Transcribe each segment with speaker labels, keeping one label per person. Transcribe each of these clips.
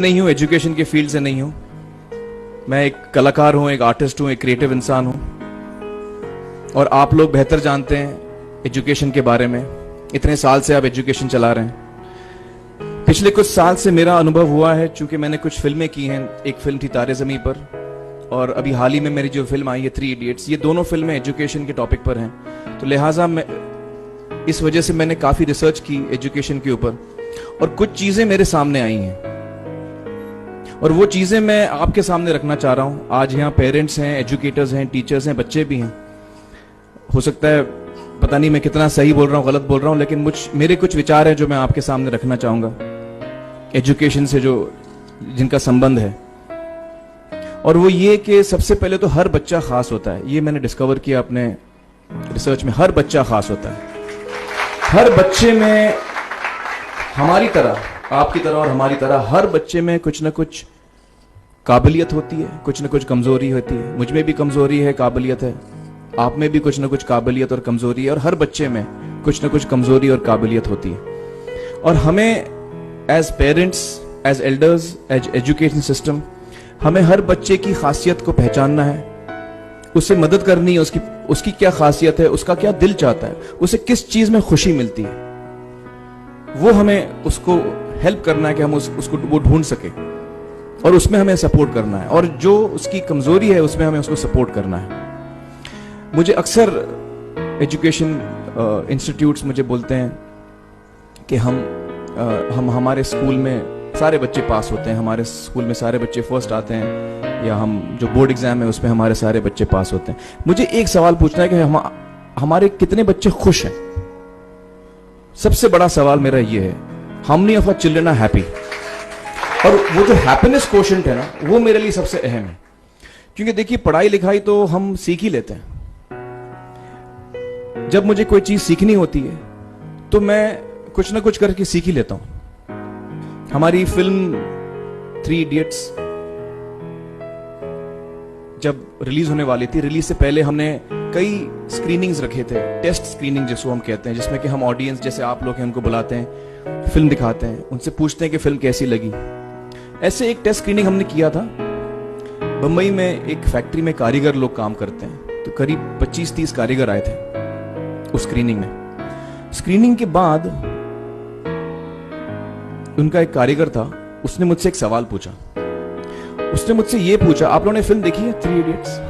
Speaker 1: नहीं हूँ, एजुकेशन के फील्ड से नहीं हूँ। मैं एक कलाकार हूँ, एक आर्टिस्ट हूँ, एक क्रिएटिव इंसान हूँ। और आप लोग बेहतर जानते हैं एजुकेशन के बारे में। इतने साल से आप एजुकेशन चला रहे हैं। पिछले कुछ साल से मेरा अनुभव हुआ है, चूंकि मैंने कुछ फिल्में की हैं। एक फिल्म थी तारे ज़मीं पर, और अभी हाल ही में मेरी जो फिल्म आई है 3 इडियट्स, ये दोनों फिल्में एजुकेशन के टॉपिक पर हैं। तो लिहाजा मैं इस वजह से मैंने काफ़ी रिसर्च की एजुकेशन के ऊपर, और कुछ चीज़ें मेरे सामने आई हैं और वो चीज़ें मैं आपके सामने रखना चाह रहा हूँ। आज यहाँ पेरेंट्स हैं, एजुकेटर्स हैं, टीचर्स हैं, बच्चे भी हैं। हो सकता है पता नहीं मैं कितना सही बोल रहा हूँ, गलत बोल रहा हूँ, लेकिन मेरे कुछ विचार हैं जो मैं आपके सामने रखना चाहूँगा एजुकेशन से जिनका संबंध है। और वो ये कि सबसे पहले तो हर बच्चा खास होता है। ये मैंने डिस्कवर किया अपने रिसर्च में। हर बच्चा खास होता है। हर बच्चे में हमारी तरह, आपकी तरह और हमारी तरह, हर बच्चे में कुछ ना कुछ काबिलियत होती है, कुछ ना कुछ कमजोरी होती है। मुझ में भी कमजोरी है, काबिलियत है। आप में भी कुछ ना कुछ काबिलियत और कमजोरी है, और हर बच्चे में कुछ ना कुछ कमजोरी और काबिलियत होती है। और हमें as parents, as elders, as education system, हमें हर बच्चे की खासियत को पहचानना है, उससे मदद करनी है। उसकी क्या खासियत है, उसका क्या दिल चाहता है, उसे किस चीज में खुशी मिलती है, वो हमें उसको हेल्प करना है कि हम उसको वो ढूंढ सके, और उसमें हमें सपोर्ट करना है। और जो उसकी कमजोरी है उसमें हमें उसको सपोर्ट करना है। मुझे अक्सर एजुकेशन इंस्टीट्यूट्स मुझे बोलते हैं कि हम हमारे स्कूल में सारे बच्चे पास होते हैं, हमारे स्कूल में सारे बच्चे फर्स्ट आते हैं, या हम जो बोर्ड एग्जाम है उसमें हमारे सारे बच्चे पास होते हैं। मुझे एक सवाल पूछना है कि हमारे कितने बच्चे खुश हैं। सबसे बड़ा सवाल मेरा ये है, how many of our children are happy. और वो जो हैप्पीनेस कोशेंट है ना, वो मेरे लिए सबसे अहम है। क्योंकि देखिए, पढ़ाई लिखाई तो हम सीख ही लेते हैं। जब मुझे कोई चीज सीखनी होती है तो मैं कुछ ना कुछ करके सीख ही लेता हूं। हमारी फिल्म 3 इडियट्स जब रिलीज होने वाली थी, रिलीज से पहले हमने कई स्क्रीनिंग्स रखे थे, टेस्ट स्क्रीनिंग जिसको हम कहते हैं, जिसमें कि हम ऑडियंस जैसे आप लोग हैं उनको बुलाते हैं, फिल्म दिखाते हैं, उनसे पूछते हैं कि फिल्म कैसी लगी। ऐसे एक टेस्ट स्क्रीनिंग हमने किया था। बंबई में एक फैक्ट्री में कारीगर लोग काम करते हैं, तो करीब 25-30 कारीगर आए थे उस स्क्रीनिंग में। स्क्रीनिंग के बाद उनका एक कारीगर था, उसने मुझसे एक सवाल पूछा। उसने मुझसे ये पूछा, आप लोगों ने फिल्म देखी है 3 इडियट्स?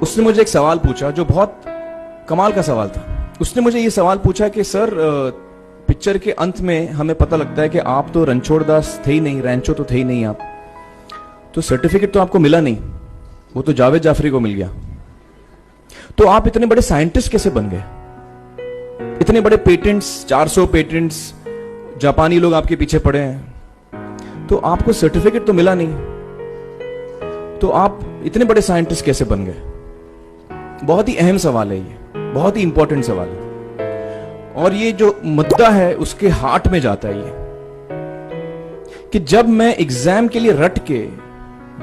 Speaker 1: उसने मुझे एक सवाल पूछा जो बहुत कमाल का सवाल था। उसने मुझे ये सवाल पूछा कि सर, पिक्चर के अंत में हमें पता लगता है कि आप तो रणछोड़ दास थे ही नहीं, रैंचो तो थे ही नहीं आप, तो सर्टिफिकेट तो आपको मिला नहीं, वो तो जावेद जाफरी को मिल गया। तो आप इतने बड़े साइंटिस्ट कैसे बन गए? इतने बड़े पेटेंट्स, 400 पेटेंट्स, जापानी लोग आपके पीछे पड़े हैं, तो आपको सर्टिफिकेट तो मिला नहीं, तो आप इतने बड़े साइंटिस्ट कैसे बन गए? बहुत ही अहम सवाल है ये, बहुत ही इंपॉर्टेंट सवाल है। और ये जो मुद्दा है उसके हार्ट में जाता है ये, कि जब मैं एग्जाम के लिए रट के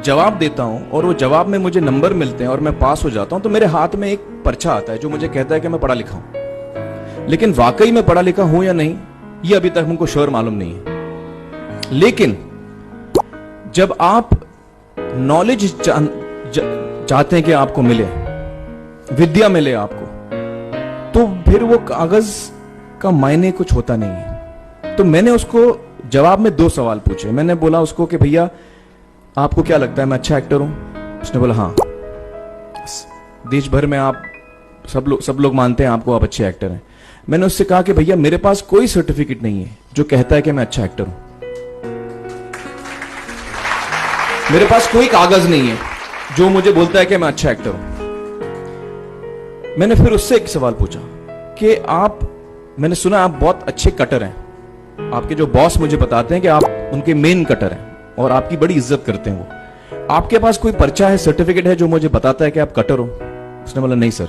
Speaker 1: जवाब देता हूं और वो जवाब में मुझे नंबर मिलते हैं और मैं पास हो जाता हूं, तो मेरे हाथ में एक पर्चा आता है जो मुझे कहता है कि मैं पढ़ा लिखा हूं। लेकिन वाकई में पढ़ा लिखा हूं या नहीं, ये अभी तक हमको श्योर मालूम नहीं है। लेकिन जब आप नॉलेज चाहते हैं कि आपको मिले, विद्या मिले आपको, तो फिर वो कागज का मायने कुछ होता नहीं है। तो मैंने उसको जवाब में 2 सवाल पूछे। मैंने बोला उसको कि भैया, आपको क्या लगता है मैं अच्छा एक्टर हूं? उसने बोला हाँ, देश भर में आप सब लोग मानते हैं आपको, आप अच्छे एक्टर हैं। मैंने उससे कहा कि भैया, मेरे पास कोई सर्टिफिकेट नहीं है जो कहता है कि मैं अच्छा एक्टर हूं। मेरे पास कोई कागज नहीं है जो मुझे बोलता है कि मैं अच्छा एक्टर हूं। मैंने फिर उससे एक सवाल पूछा कि मैंने सुना आप बहुत अच्छे कटर हैं, आपके जो बॉस मुझे बताते हैं कि आप उनके मेन कटर हैं और आपकी बड़ी इज्जत करते हैं वो। आपके पास कोई पर्चा है, सर्टिफिकेट है जो मुझे बताता है कि आप कटर हो? उसने बोला नहीं सर।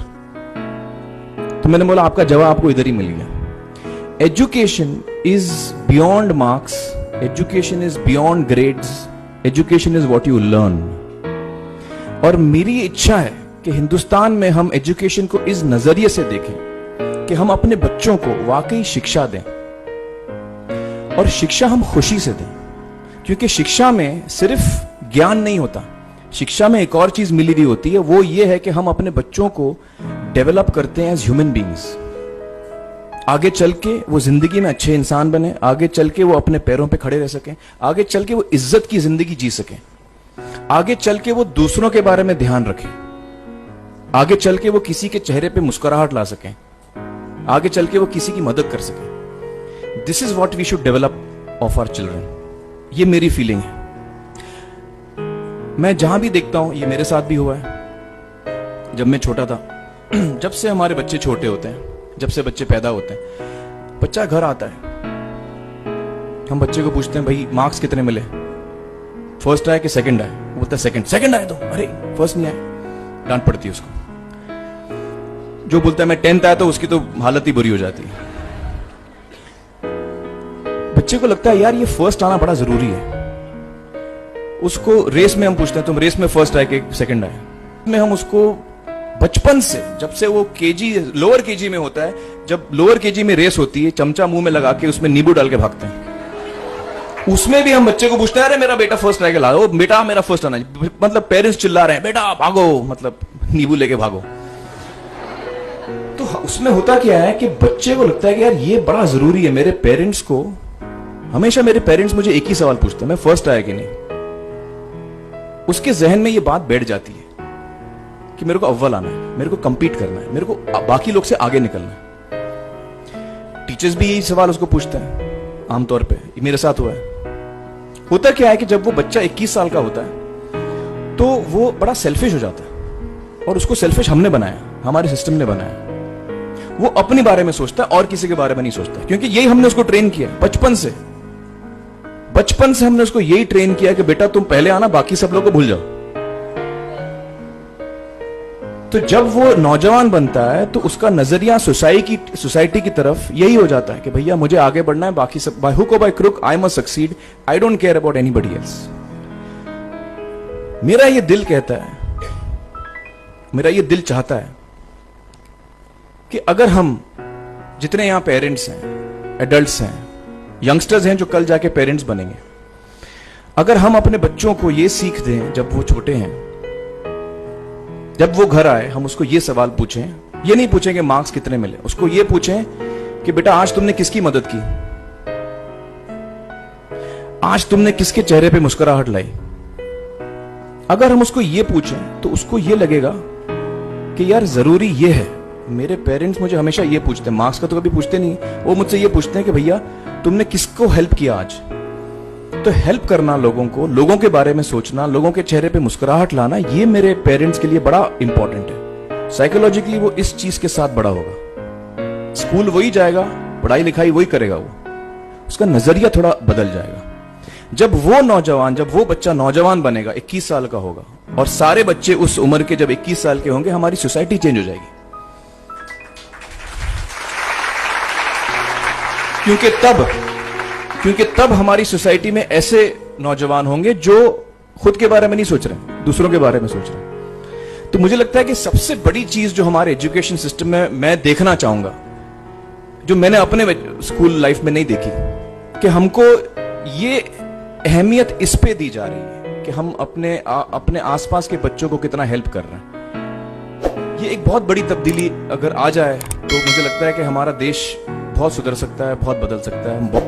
Speaker 1: तो मैंने बोला आपका जवाब आपको इधर ही मिल गया। Education is beyond marks, education is beyond grades, education is what you learn. और मेरी इच्छा है कि हिंदुस्तान में हम एजुकेशन को इस नजरिए से देखें कि हम अपने बच्चों को वाकई शिक्षा दें। और शिक्षा हम खुशी से दें, क्योंकि शिक्षा में सिर्फ ज्ञान नहीं होता, शिक्षा में एक और चीज मिली हुई होती है, वो ये है कि हम अपने बच्चों को डेवलप करते हैं एज ह्यूमन बींग्स। आगे चल के वो जिंदगी में अच्छे इंसान बने, आगे चल के वो अपने पैरों पे खड़े रह सकें, आगे चल के वो इज्जत की जिंदगी जी सकें, आगे चल के वो दूसरों के बारे में ध्यान रखें, आगे चल के वो किसी के चेहरे पे मुस्कुराहट ला सकें, आगे चल के वो किसी की मदद कर सकें। This is what we should develop of our children. ये मेरी फीलिंग है। मैं जहां भी देखता हूं, ये मेरे साथ भी हुआ है जब मैं छोटा था। जब से हमारे बच्चे छोटे होते हैं, जब से बच्चे पैदा होते हैं, बच्चा घर आता है, हम बच्चे को पूछते हैं भाई मार्क्स कितने मिले, फर्स्ट आया कि सेकंड आया? वो बोलता है सेकंड। सेकंड आया तो अरे फर्स्ट नहीं आया, डांट पड़ती है उसको। जो बोलता है मैं 10th आया तो उसकी तो हालत ही बुरी हो जाती है। बच्चे को लगता है यार ये फर्स्ट आना बड़ा जरूरी है। उसको रेस में हम पूछते हैं तुम रेस में फर्स्ट आए कि सेकंड आए? में हम उसको बचपन से, जब से वो केजी लोअर केजी में होता है, जब लोअर केजी में रेस होती है, चमचा मुंह में लगा के उसमें नींबू डाल के भागते हैं। उसमें भी हम बच्चे को पूछते हैं अरे मेरा बेटा फर्स्ट आएगा, ला बेटा मेरा फर्स्ट आना, मतलब पेरेंट्स चिल्ला रहे हैं बेटा भागो, मतलब नींबू लेके भागो। तो उसमें होता क्या है कि बच्चे को लगता है कि यार ये बड़ा जरूरी है। मेरे पेरेंट्स को हमेशा, मेरे पेरेंट्स मुझे एक ही सवाल पूछते हैं, मैं फर्स्ट आया कि नहीं। उसके जहन में ये बात बैठ जाती है कि मेरे को अव्वल आना है, मेरे को कंपीट करना है, मेरे को बाकी लोग से आगे निकलना है। टीचर्स भी यही सवाल उसको पूछते हैं आमतौर पे, मेरे साथ हुआ है। होता क्या है कि जब वो बच्चा 21 साल का होता है तो वो बड़ा सेल्फिश हो जाता है, और उसको सेल्फिश हमने बनाया, हमारे सिस्टम ने बनाया। वो अपने बारे में सोचता है और किसी के बारे में नहीं सोचता, क्योंकि यही हमने उसको ट्रेन किया बचपन से। बचपन से हमने उसको यही ट्रेन किया कि बेटा तुम पहले आना, बाकी सब लोग को भूल जाओ। तो जब वो नौजवान बनता है तो उसका नजरिया सोसाइटी की तरफ यही हो जाता है कि भैया मुझे आगे बढ़ना है, बाकी सब बाय हुक और by crook I must succeed, I don't care about anybody else. मेरा ये दिल कहता है, मेरा ये दिल चाहता है कि अगर हम जितने यहां पेरेंट्स हैं, एडल्ट्स हैं, यंगस्टर्स हैं जो कल जाके पेरेंट्स बनेंगे, अगर हम अपने बच्चों को ये सीख दें जब वो छोटे हैं, जब वो घर आए हम उसको ये सवाल पूछें, ये नहीं पूछें कि मार्क्स कितने मिले, उसको ये पूछें कि बेटा आज तुमने किसकी मदद की, आज तुमने किसके चेहरे पे मुस्कुराहट लाई। अगर हम उसको ये पूछें तो उसको ये लगेगा कि यार जरूरी ये है। मेरे पेरेंट्स मुझे हमेशा ये पूछते हैं, मार्क्स का तो कभी पूछते नहीं, वो मुझसे ये पूछते हैं कि भैया तुमने किसको हेल्प किया आज। तो हेल्प करना लोगों को, लोगों के बारे में सोचना, लोगों के चेहरे पे मुस्कुराहट लाना, ये मेरे पेरेंट्स के लिए बड़ा इंपॉर्टेंट है। साइकोलॉजिकली वो इस चीज के साथ बड़ा होगा, स्कूल वही जाएगा, पढ़ाई लिखाई वही करेगा, वो उसका नजरिया थोड़ा बदल जाएगा। जब वो बच्चा नौजवान बनेगा, 21 साल का होगा, और सारे बच्चे उस उम्र के जब 21 साल के होंगे, हमारी सोसाइटी चेंज हो जाएगी। क्योंकि तब हमारी सोसाइटी में ऐसे नौजवान होंगे जो खुद के बारे में नहीं सोच रहे, दूसरों के बारे में सोच रहे। तो मुझे लगता है कि सबसे बड़ी चीज जो हमारे एजुकेशन सिस्टम में मैं देखना चाहूंगा, जो मैंने अपने स्कूल लाइफ में नहीं देखी, कि हमको ये अहमियत इस पे दी जा रही है कि हम अपने आसपास के बच्चों को कितना हेल्प कर रहे हैं। ये एक बहुत बड़ी तब्दीली अगर आ जाए तो मुझे लगता है कि हमारा देश बहुत सुधर सकता है, बहुत बदल सकता है।